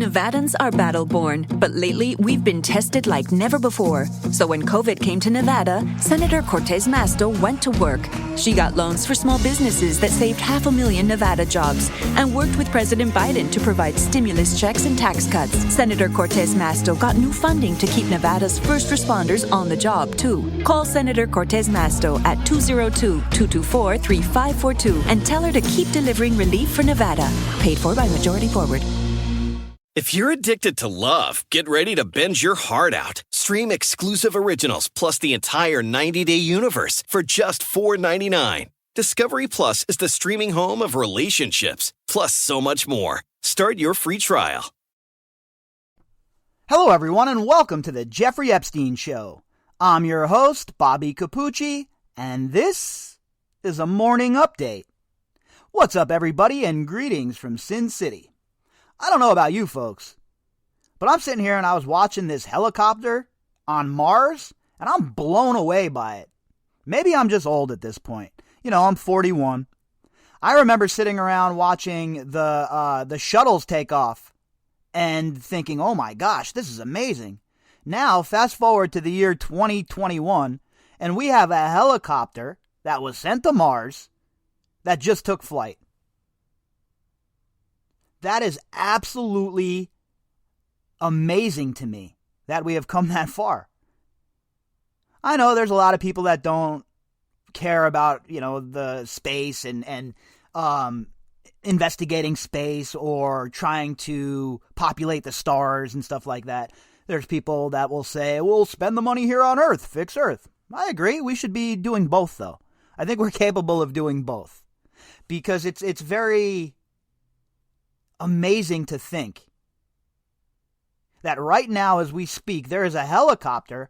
Nevadans are battle-born, but lately we've been tested like never before. So when COVID came to Nevada, Senator Cortez Masto went to work. She got loans for small businesses that saved 500,000 Nevada jobs and worked with President Biden to provide stimulus checks and tax cuts. Senator Cortez Masto got new funding to keep Nevada's first responders on the job, too. Call Senator Cortez Masto at 202-224-3542 and tell her to keep delivering relief for Nevada. Paid for by Majority Forward. If you're addicted to love, get ready to binge your heart out. Stream exclusive originals plus the entire 90-day universe for just $4.99. Discovery Plus is the streaming home of relationships, plus so much more. Start your free trial. Hello, everyone, and welcome to the Jeffrey Epstein Show. I'm your host, Bobbycapucci, and this is a morning update. What's up, everybody, and greetings from Sin City. I don't know about you folks, but I'm sitting here and I was watching this helicopter on Mars, and I'm blown away by it. Maybe I'm just old at this point. You know, I'm 41. I remember sitting around watching the shuttles take off and thinking, oh my gosh, this is amazing. Now, fast forward to the year 2021, and we have a helicopter that was sent to Mars that just took flight. That is absolutely amazing to me that we have come that far. I know there's a lot of people that don't care about, the space and investigating space or trying to populate the stars and stuff like that. There's people that will say, we'll spend the money here on Earth, fix Earth. I agree. We should be doing both, though. I think we're capable of doing both because it's very amazing to think that right now as we speak, there is a helicopter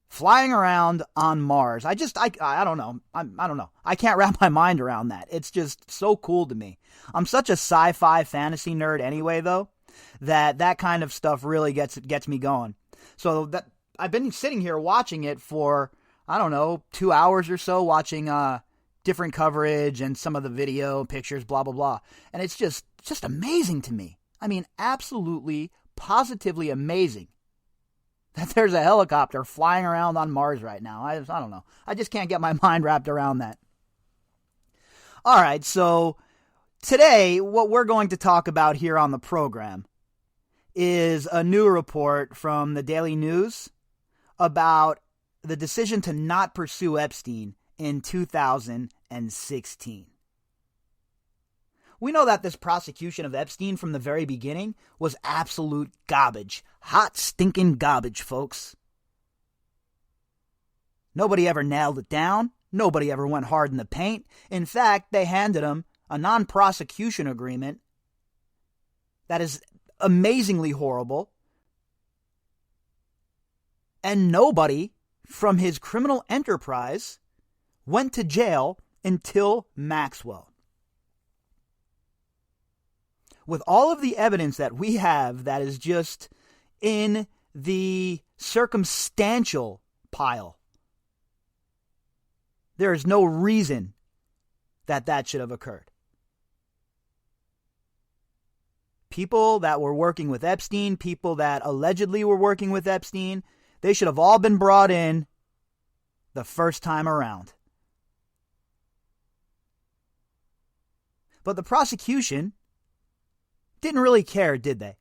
flying around on Mars. I don't know. I don't know. I can't wrap my mind around that. It's just so cool to me. I'm such a sci-fi fantasy nerd anyway, though, that kind of stuff really gets me going. So that I've been sitting here watching it for, 2 hours or so, watching different coverage and some of the video, pictures, blah, blah, blah. And it's just amazing to me. I mean, absolutely, positively amazing that there's a helicopter flying around on Mars right now. I don't know. I just can't get my mind wrapped around that. All right, so today, what we're going to talk about here on the program is a new report from the Daily News about the decision to not pursue Epstein in 2016. We know that this prosecution of Epstein from the very beginning was absolute garbage. Hot, stinking garbage, folks. Nobody ever nailed it down. Nobody ever went hard in the paint. In fact, they handed him a non-prosecution agreement that is amazingly horrible. And nobody from his criminal enterprise went to jail until Maxwell. With all of the evidence that we have that is just in the circumstantial pile, there is no reason that should have occurred. People that were working with Epstein, people that allegedly were working with Epstein, they should have all been brought in the first time around. But the prosecution didn't really care, did they?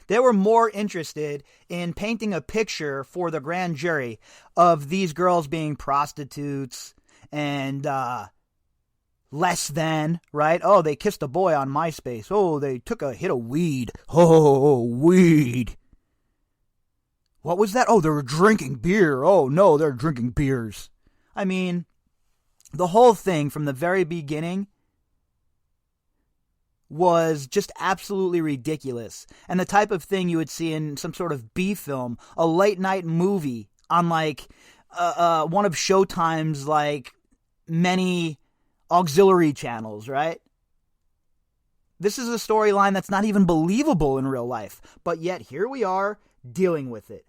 They were more interested in painting a picture for the grand jury of these girls being prostitutes and less than, right? Oh, they kissed a boy on MySpace. Oh, they took a hit of weed. Oh, weed. What was that? Oh, they were drinking beer. Oh, no, they're drinking beers. I mean, the whole thing from the very beginning was just absolutely ridiculous. And the type of thing you would see in some sort of B film, a late night movie on like one of Showtime's like many auxiliary channels, right? This is a storyline that's not even believable in real life, but yet here we are dealing with it.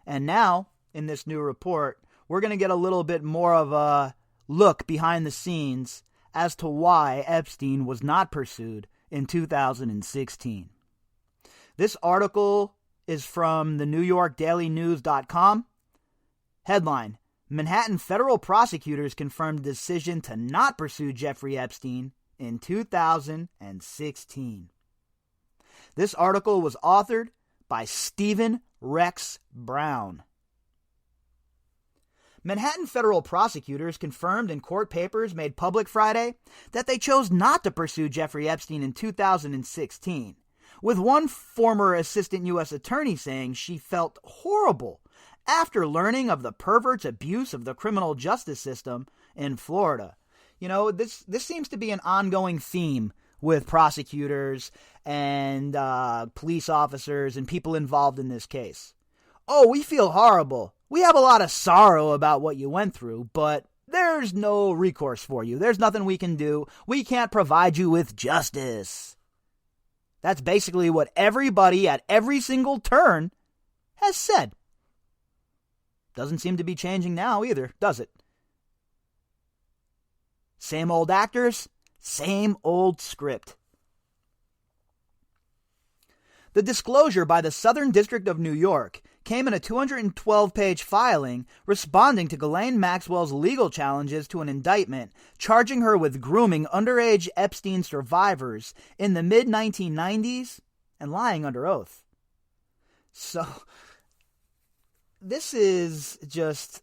And now, in this new report, we're going to get a little bit more of a look behind the scenes as to why Epstein was not pursued in 2016. This article is from the NewYorkDailyNews.com. Headline: Manhattan federal prosecutors confirmed decision to not pursue Jeffrey Epstein in 2016. This article was authored by Stephen Rex Brown. Manhattan federal prosecutors confirmed in court papers made public Friday that they chose not to pursue Jeffrey Epstein in 2016, with one former assistant U.S. attorney saying she felt horrible after learning of the pervert's abuse of the criminal justice system in Florida. You know, this seems to be an ongoing theme with prosecutors and police officers and people involved in this case. Oh, we feel horrible. We have a lot of sorrow about what you went through, but there's no recourse for you. There's nothing we can do. We can't provide you with justice. That's basically what everybody at every single turn has said. Doesn't seem to be changing now either, does it? Same old actors, same old script. The disclosure by the Southern District of New York came in a 212-page filing responding to Ghislaine Maxwell's legal challenges to an indictment charging her with grooming underage Epstein survivors in the mid-1990s and lying under oath. So, this is just...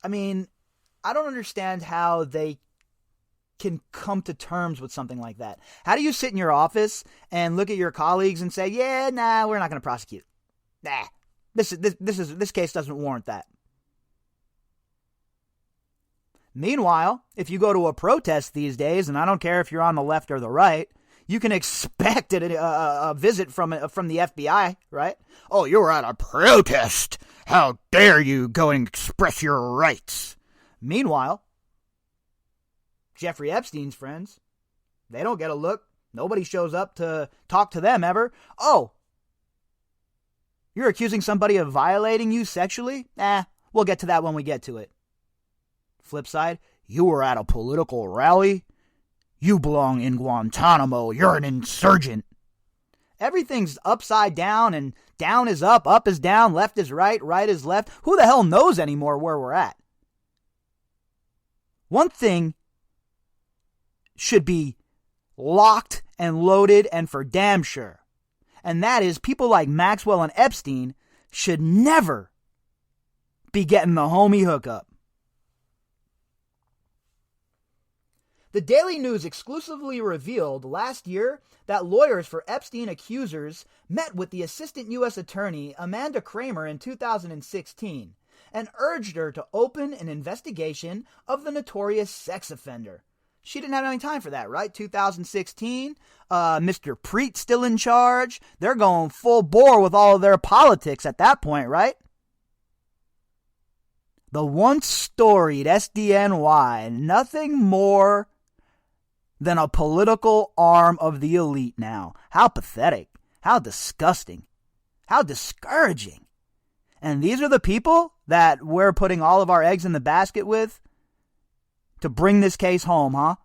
I mean, I don't understand how they can come to terms with something like that. How do you sit in your office and look at your colleagues and say, yeah, nah, we're not going to prosecute. Nah, this case doesn't warrant that. Meanwhile, if you go to a protest these days, and I don't care if you're on the left or the right, you can expect a visit from the FBI, right? Oh, you were at a protest. How dare you go and express your rights? Meanwhile, Jeffrey Epstein's friends, they don't get a look. Nobody shows up to talk to them ever. Oh, you're accusing somebody of violating you sexually? We'll get to that when we get to it. Flip side, you were at a political rally? You belong in Guantanamo. You're an insurgent. Everything's upside down, and down is up is down, left is right is left. Who the hell knows anymore where we're at? One thing should be locked and loaded and for damn sure. And that is people like Maxwell and Epstein should never be getting the homie hookup. The Daily News exclusively revealed last year that lawyers for Epstein accusers met with the assistant U.S. attorney Amanda Kramer in 2016 and urged her to open an investigation of the notorious sex offender. She didn't have any time for that, right? 2016, Mr. Preet still in charge. They're going full bore with all of their politics at that point, right? The once storied SDNY, nothing more than a political arm of the elite now. How pathetic. How disgusting. How discouraging. And these are the people that we're putting all of our eggs in the basket with to bring this case home, huh?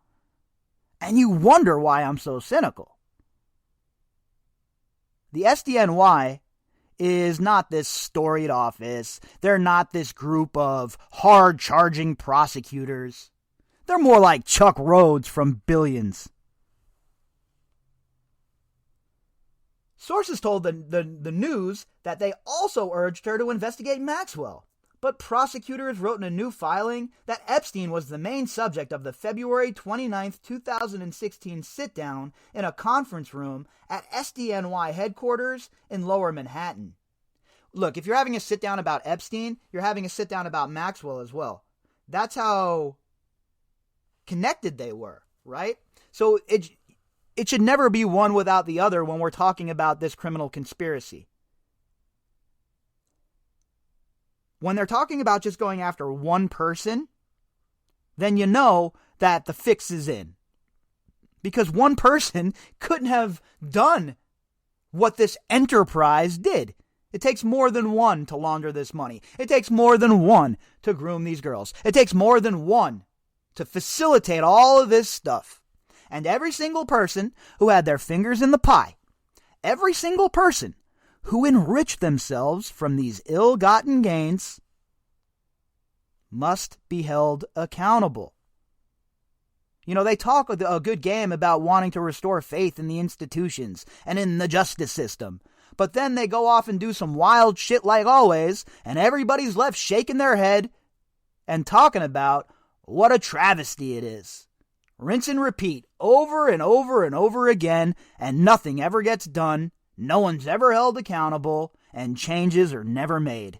And you wonder why I'm so cynical. The SDNY is not this storied office. They're not this group of hard-charging prosecutors. They're more like Chuck Rhodes from Billions. Sources told the news that they also urged her to investigate Maxwell. But prosecutors wrote in a new filing that Epstein was the main subject of the February 29, 2016 sit-down in a conference room at SDNY headquarters in Lower Manhattan. Look, if you're having a sit-down about Epstein, you're having a sit-down about Maxwell as well. That's how connected they were, right? So it should never be one without the other when we're talking about this criminal conspiracy. When they're talking about just going after one person, then you know that the fix is in. Because one person couldn't have done what this enterprise did. It takes more than one to launder this money. It takes more than one to groom these girls. It takes more than one to facilitate all of this stuff. And every single person who had their fingers in the pie, every single person who enriched themselves from these ill-gotten gains must be held accountable. You know, they talk a good game about wanting to restore faith in the institutions and in the justice system. But then they go off and do some wild shit like always, and everybody's left shaking their head and talking about what a travesty it is. Rinse and repeat over and over and over again, and nothing ever gets done, no one's ever held accountable, and changes are never made.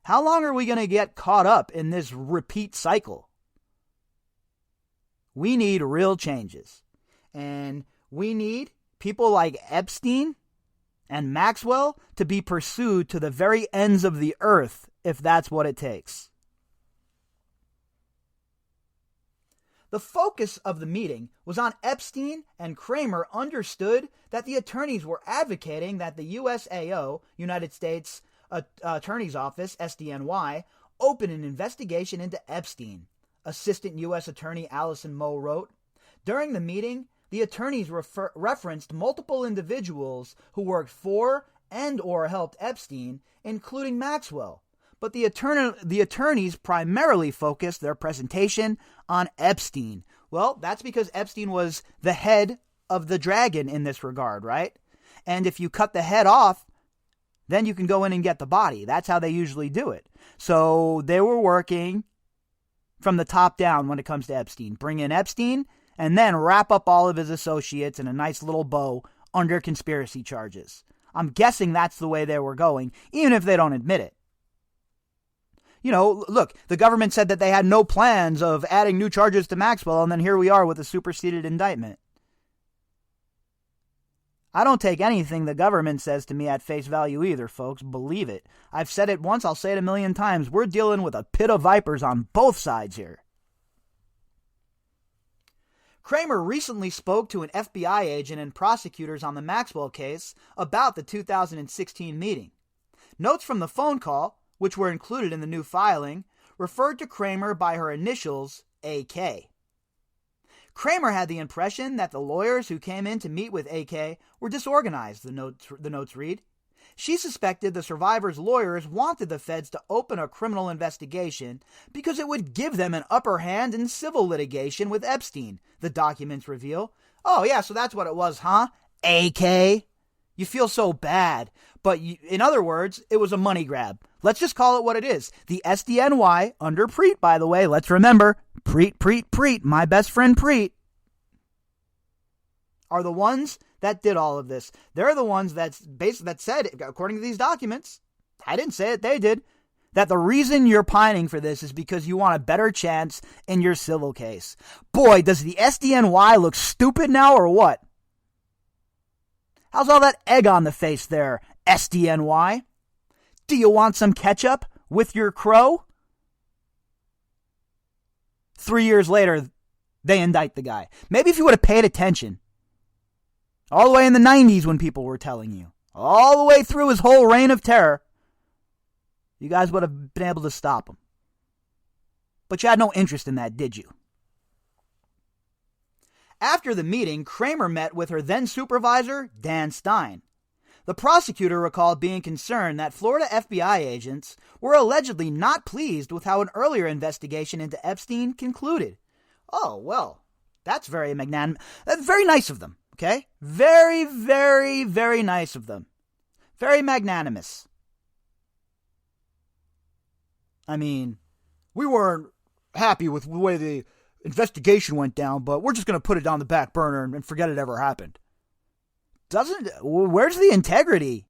How long are we going to get caught up in this repeat cycle? We need real changes. And we need people like Epstein and Maxwell to be pursued to the very ends of the earth, if that's what it takes. The focus of the meeting was on Epstein, and Kramer understood that the attorneys were advocating that the USAO, United States Attorney's Office, SDNY, open an investigation into Epstein. Assistant U.S. Attorney Allison Moe wrote, during the meeting, the attorneys referenced multiple individuals who worked for and or helped Epstein, including Maxwell. But the attorneys primarily focused their presentation on Epstein. Well, that's because Epstein was the head of the dragon in this regard, right? And if you cut the head off, then you can go in and get the body. That's how they usually do it. So they were working from the top down when it comes to Epstein. Bring in Epstein and then wrap up all of his associates in a nice little bow under conspiracy charges. I'm guessing that's the way they were going, even if they don't admit it. You know, look, the government said that they had no plans of adding new charges to Maxwell, and then here we are with a superseded indictment. I don't take anything the government says to me at face value either, folks. Believe it. I've said it once, I'll say it a million times. We're dealing with a pit of vipers on both sides here. Kramer recently spoke to an FBI agent and prosecutors on the Maxwell case about the 2016 meeting. Notes from the phone call, which were included in the new filing, referred to Kramer by her initials, AK. Kramer had the impression that the lawyers who came in to meet with AK were disorganized, the notes read. She suspected the survivors' lawyers wanted the feds to open a criminal investigation because it would give them an upper hand in civil litigation with Epstein, the documents reveal. Oh yeah, so that's what it was, huh? AK? You feel so bad. But in other words, it was a money grab. Let's just call it what it is. The SDNY, under Preet, by the way, let's remember, Preet, my best friend Preet, are the ones that did all of this. They're the ones that said, according to these documents, I didn't say it, they did, that the reason you're pining for this is because you want a better chance in your civil case. Boy, does the SDNY look stupid now or what? How's all that egg on the face there, SDNY? Do you want some ketchup with your crow? 3 years later, they indict the guy. Maybe if you would have paid attention, all the way in the 90s when people were telling you, all the way through his whole reign of terror, you guys would have been able to stop him. But you had no interest in that, did you? After the meeting, Kramer met with her then supervisor, Dan Stein. The prosecutor recalled being concerned that Florida FBI agents were allegedly not pleased with how an earlier investigation into Epstein concluded. Oh, well, that's very magnanimous. That's very nice of them, okay? Very, very, very nice of them. Very magnanimous. I mean, we weren't happy with the way the investigation went down, but we're just going to put it on the back burner and forget it ever happened. Where's the integrity?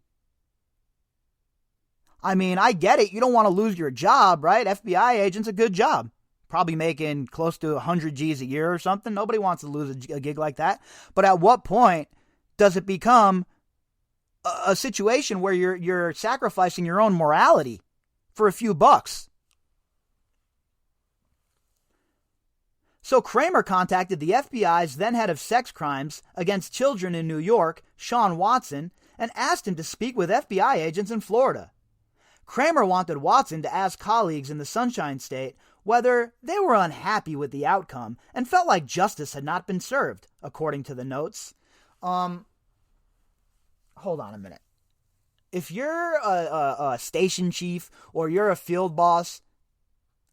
I mean, I get it. You don't want to lose your job, right? FBI agent's a good job. Probably making close to 100 G's a year or something. Nobody wants to lose a gig like that. But at what point does it become a situation where you're sacrificing your own morality for a few bucks? So Kramer contacted the FBI's then head of sex crimes against children in New York, Sean Watson, and asked him to speak with FBI agents in Florida. Kramer wanted Watson to ask colleagues in the Sunshine State whether they were unhappy with the outcome and felt like justice had not been served, according to the notes. Hold on a minute. If you're a station chief or you're a field boss,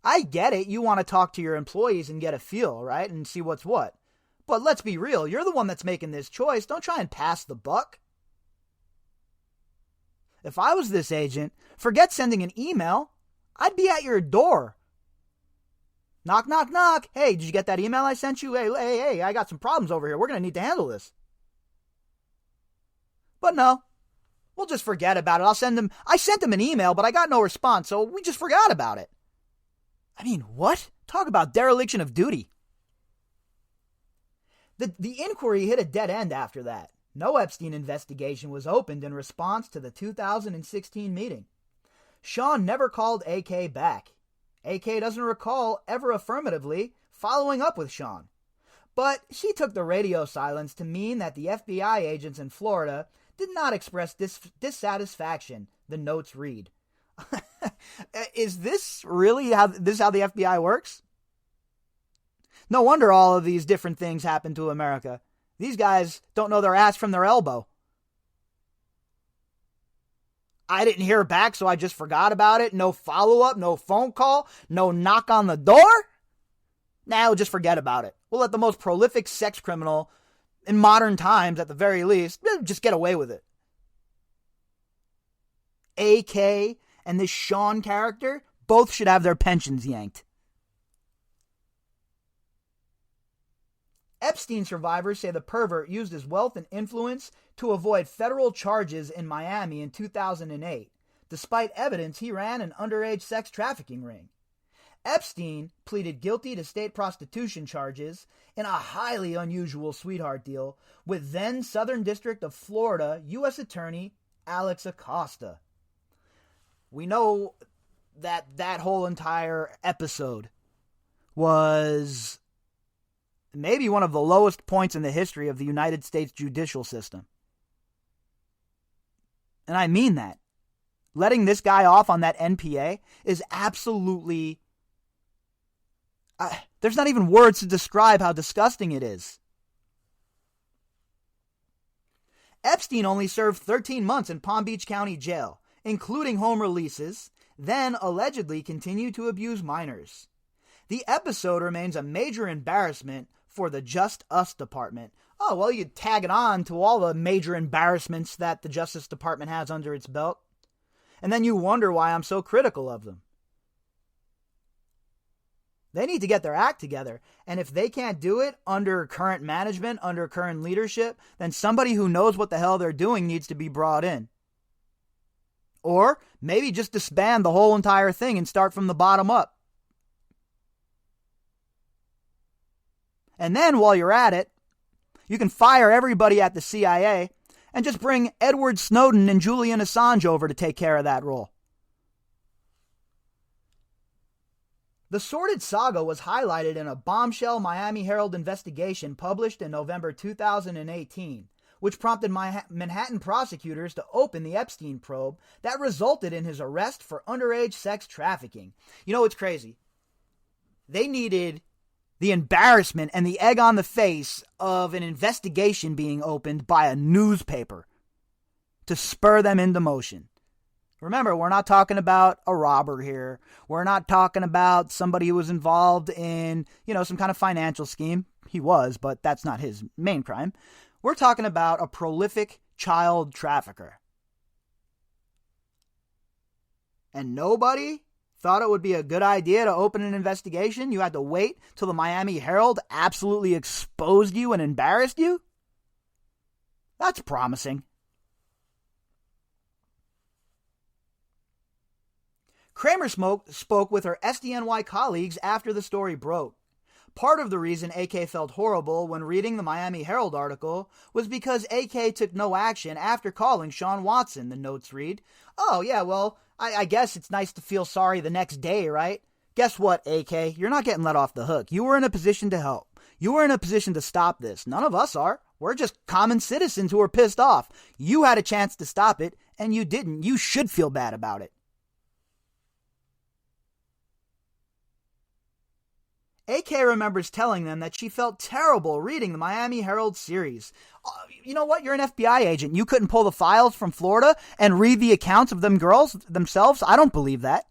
I get it. You want to talk to your employees and get a feel, right? And see what's what. But let's be real. You're the one that's making this choice. Don't try and pass the buck. If I was this agent, forget sending an email. I'd be at your door. Knock, knock, knock. Hey, did you get that email I sent you? Hey, I got some problems over here. We're going to need to handle this. But no, we'll just forget about it. I sent him an email, but I got no response, so we just forgot about it. I mean, what? Talk about dereliction of duty. The inquiry hit a dead end after that. No Epstein investigation was opened in response to the 2016 meeting. Sean never called AK back. AK doesn't recall ever affirmatively following up with Sean. But she took the radio silence to mean that the FBI agents in Florida did not express dissatisfaction, the notes read. Is this really how the FBI works? No wonder all of these different things happen to America. These guys don't know their ass from their elbow. I didn't hear back, so I just forgot about it. No follow-up, no phone call, no knock on the door. Now we'll just forget about it. We'll let the most prolific sex criminal in modern times, at the very least, just get away with it. AK and this Sean character both should have their pensions yanked. Epstein survivors say the pervert used his wealth and influence to avoid federal charges in Miami in 2008, despite evidence he ran an underage sex trafficking ring. Epstein pleaded guilty to state prostitution charges in a highly unusual sweetheart deal with then Southern District of Florida U.S. Attorney Alex Acosta. We know that whole entire episode was maybe one of the lowest points in the history of the United States judicial system. And I mean that. Letting this guy off on that NPA is absolutely... there's not even words to describe how disgusting it is. Epstein only served 13 months in Palm Beach County Jail, including home releases, then allegedly continued to abuse minors. The episode remains a major embarrassment for the Just Us Department. Oh, well, you tag it on to all the major embarrassments that the Justice Department has under its belt. And then you wonder why I'm so critical of them. They need to get their act together. And if they can't do it under current management, under current leadership, then somebody who knows what the hell they're doing needs to be brought in. Or maybe just disband the whole entire thing and start from the bottom up. And then while you're at it, you can fire everybody at the CIA and just bring Edward Snowden and Julian Assange over to take care of that role. The sordid saga was highlighted in a bombshell Miami Herald investigation published in November 2018, which prompted Manhattan prosecutors to open the Epstein probe that resulted in his arrest for underage sex trafficking. You know, it's crazy. They needed the embarrassment and the egg on the face of an investigation being opened by a newspaper to spur them into motion. Remember, we're not talking about a robber here. We're not talking about somebody who was involved in, some kind of financial scheme. He was, but that's not his main crime. We're talking about a prolific child trafficker. And nobody thought it would be a good idea to open an investigation? You had to wait till the Miami Herald absolutely exposed you and embarrassed you? That's promising. Kramer spoke with her SDNY colleagues after the story broke. Part of the reason AK felt horrible when reading the Miami Herald article was because AK took no action after calling Sean Watson, the notes read. Oh, yeah, well, I guess it's nice to feel sorry the next day, right? Guess what, AK? You're not getting let off the hook. You were in a position to help. You were in a position to stop this. None of us are. We're just common citizens who are pissed off. You had a chance to stop it, and you didn't. You should feel bad about it. AK remembers telling them that she felt terrible reading the Miami Herald series. You know what? You're an FBI agent. You couldn't pull the files from Florida and read the accounts of them girls themselves? I don't believe that.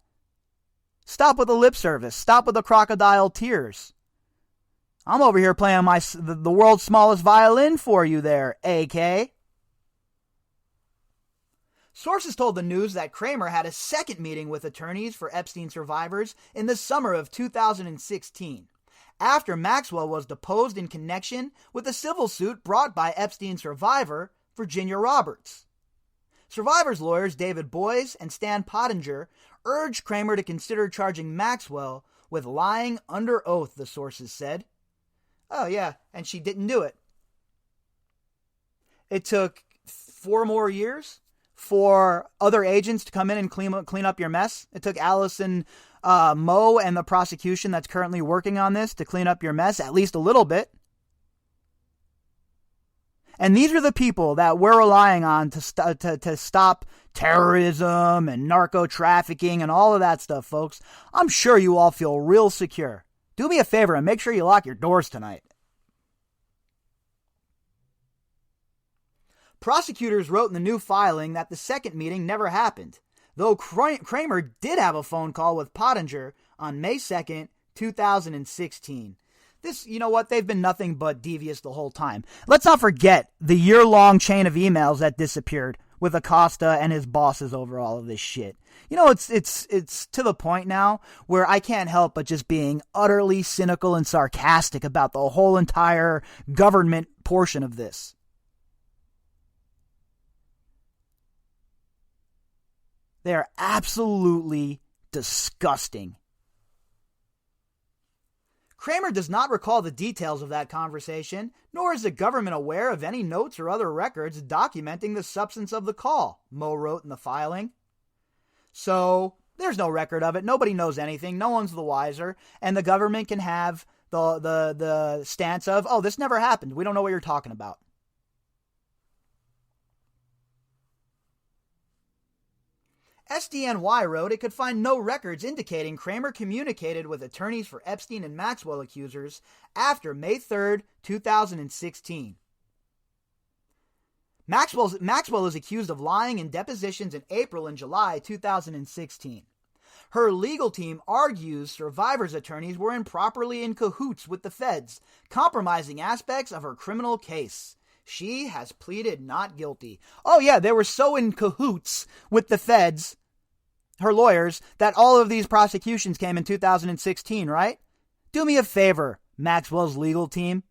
Stop with the lip service. Stop with the crocodile tears. I'm over here playing the world's smallest violin for you there, AK. Sources told the news that Kramer had a second meeting with attorneys for Epstein survivors in the summer of 2016, after Maxwell was deposed in connection with a civil suit brought by Epstein survivor Virginia Roberts. Survivors' lawyers David Boies and Stan Pottinger urged Kramer to consider charging Maxwell with lying under oath, the sources said. Oh yeah, and she didn't do it. It took 4 more years for other agents to come in and clean up your mess. It took Allison Moe and the prosecution that's currently working on this to clean up your mess, at least a little bit. And these are the people that we're relying on to stop terrorism and narco trafficking and all of that stuff, folks. I'm sure you all feel real secure. Do me a favor and make sure you lock your doors tonight. Prosecutors wrote in the new filing that the second meeting never happened, though Kramer did have a phone call with Pottinger on May 2nd, 2016. This, you know what, they've been nothing but devious the whole time. Let's not forget the year-long chain of emails that disappeared with Acosta and his bosses over all of this shit. You know, it's to the point now where I can't help but just being utterly cynical and sarcastic about the whole entire government portion of this. They are absolutely disgusting. Kramer does not recall the details of that conversation, nor is the government aware of any notes or other records documenting the substance of the call, Moe wrote in the filing. So, there's no record of it. Nobody knows anything. No one's the wiser. And the government can have the stance of, oh, this never happened. We don't know what you're talking about. SDNY wrote it could find no records indicating Kramer communicated with attorneys for Epstein and Maxwell accusers after May 3rd, 2016. Maxwell is accused of lying in depositions in April and July 2016. Her legal team argues survivors' attorneys were improperly in cahoots with the feds, compromising aspects of her criminal case. She has pleaded not guilty. Oh yeah, they were so in cahoots with the feds, her lawyers, that all of these prosecutions came in 2016, right? Do me a favor, Maxwell's legal team.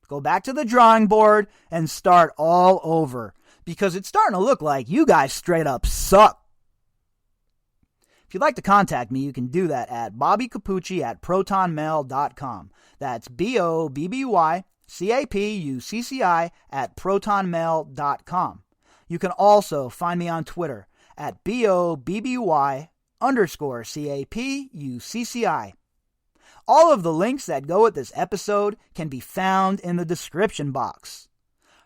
Go back to the drawing board and start all over, because it's starting to look like you guys straight up suck. If you'd like to contact me, you can do that at bobbycapucci@protonmail.com. That's BOBBYCAPUCCI@protonmail.com. You can also find me on Twitter at BOBBY_CAPUCCI. All of the links that go with this episode can be found in the description box.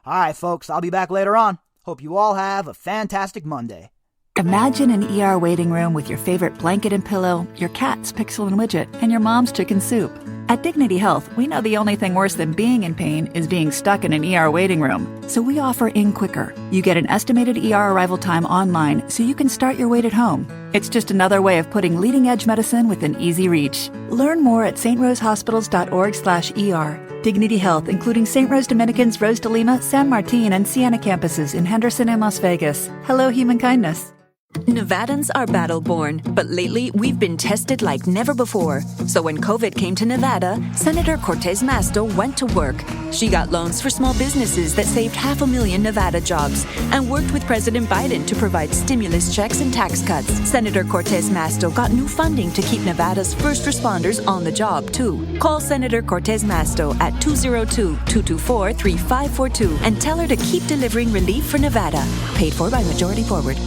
All right, folks, I'll be back later on. Hope you all have a fantastic Monday. Imagine an ER waiting room with your favorite blanket and pillow, your cat's Pixel and Widget, and your mom's chicken soup. At Dignity Health, we know the only thing worse than being in pain is being stuck in an ER waiting room. So we offer In Quicker. You get an estimated ER arrival time online so you can start your wait at home. It's just another way of putting leading-edge medicine within easy reach. Learn more at strosehospitals.org/ER. Dignity Health, including St. Rose Dominicans, Rose de Lima, San Martin, and Siena campuses in Henderson and Las Vegas. Hello, human kindness. Nevadans are battle-born, but lately we've been tested like never before. So when COVID came to Nevada, Senator Cortez Masto went to work. She got loans for small businesses that saved 500,000 Nevada jobs and worked with President Biden to provide stimulus checks and tax cuts. Senator Cortez Masto got new funding to keep Nevada's first responders on the job, too. Call Senator Cortez Masto at 202-224-3542 and tell her to keep delivering relief for Nevada. Paid for by Majority Forward.